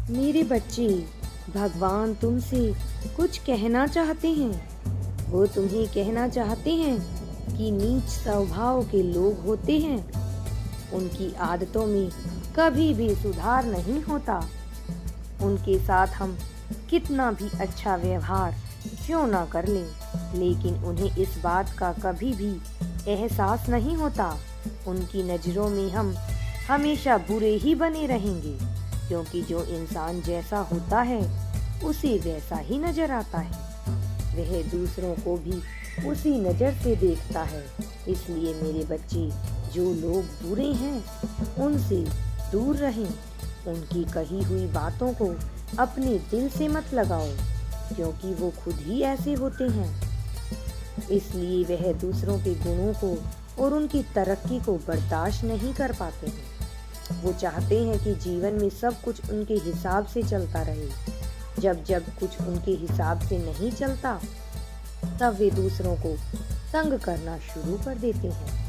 मेरे बच्चे, भगवान तुमसे कुछ कहना चाहते हैं। वो तुम्हें कहना चाहते हैं कि नीच स्वभाव के लोग होते हैं, उनकी आदतों में कभी भी सुधार नहीं होता। उनके साथ हम कितना भी अच्छा व्यवहार क्यों ना कर लें, लेकिन उन्हें इस बात का कभी भी एहसास नहीं होता। उनकी नज़रों में हम हमेशा बुरे ही बने रहेंगे, क्योंकि जो इंसान जैसा होता है उसे वैसा ही नजर आता है। वह दूसरों को भी उसी नज़र से देखता है। इसलिए मेरे बच्चे, जो लोग बुरे हैं उनसे दूर रहें। उनकी कही हुई बातों को अपने दिल से मत लगाओ, क्योंकि वो खुद ही ऐसे होते हैं। इसलिए वह दूसरों के गुणों को और उनकी तरक्की को बर्दाश्त नहीं कर पाते हैं। वो चाहते हैं कि जीवन में सब कुछ उनके हिसाब से चलता रहे। जब जब कुछ उनके हिसाब से नहीं चलता, तब वे दूसरों को तंग करना शुरू कर देते हैं।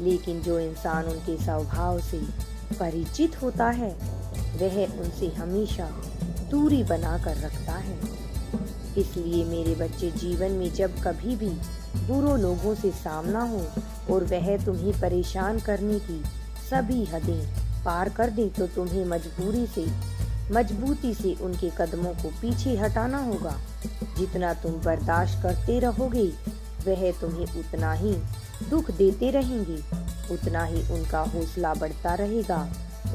लेकिन जो इंसान उनके स्वभाव से परिचित होता है, वह उनसे हमेशा दूरी बना कर रखता है। इसलिए मेरे बच्चे, जीवन में जब कभी भी बुरे लोगों से सामना हो और वह तुम्हें परेशान करने की सभी हदें पार कर दे, तो तुम्हें मजबूती से उनके कदमों को पीछे हटाना होगा। जितना तुम बर्दाश्त करते रहोगे, वह तुम्हें उतना ही दुख देते रहेंगे, उतना ही उनका हौसला बढ़ता रहेगा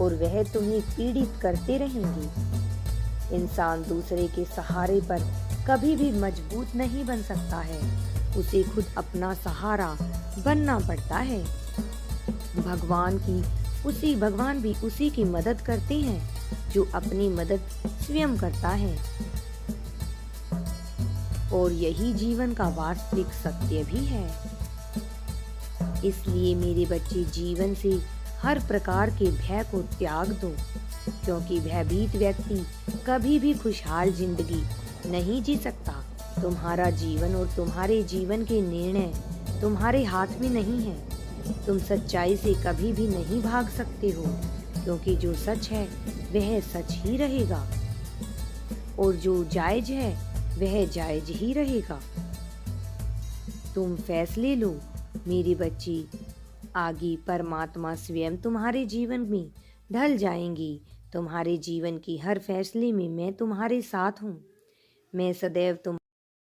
और वह तुम्हें पीड़ित करते रहेंगे। इंसान दूसरे के सहारे पर कभी भी मजबूत नहीं बन सकता है, उसे खुद अपना सहारा बनना पड़ता है। भगवान भी उसी की मदद करते हैं जो अपनी मदद स्वयं करता है। और यही जीवन का वास्तविक सत्य भी है। इसलिए मेरे बच्चे, जीवन से हर प्रकार के भय को त्याग दो, क्योंकि भयभीत व्यक्ति कभी भी खुशहाल जिंदगी नहीं जी सकता। तुम्हारा जीवन और तुम्हारे जीवन के निर्णय तुम्हारे हाथ में नहीं है। तुम सच्चाई से कभी भी नहीं भाग सकते हो, क्योंकि जो सच है वह सच ही रहेगा और जो जायज है वह जायज ही रहेगा। तुम फैसले लो मेरे बच्चे, आगे परमात्मा स्वयं तुम्हारे जीवन में ढल जाएंगी। तुम्हारे जीवन की हर फैसले में मैं तुम्हारे साथ हूँ। मैं सदैव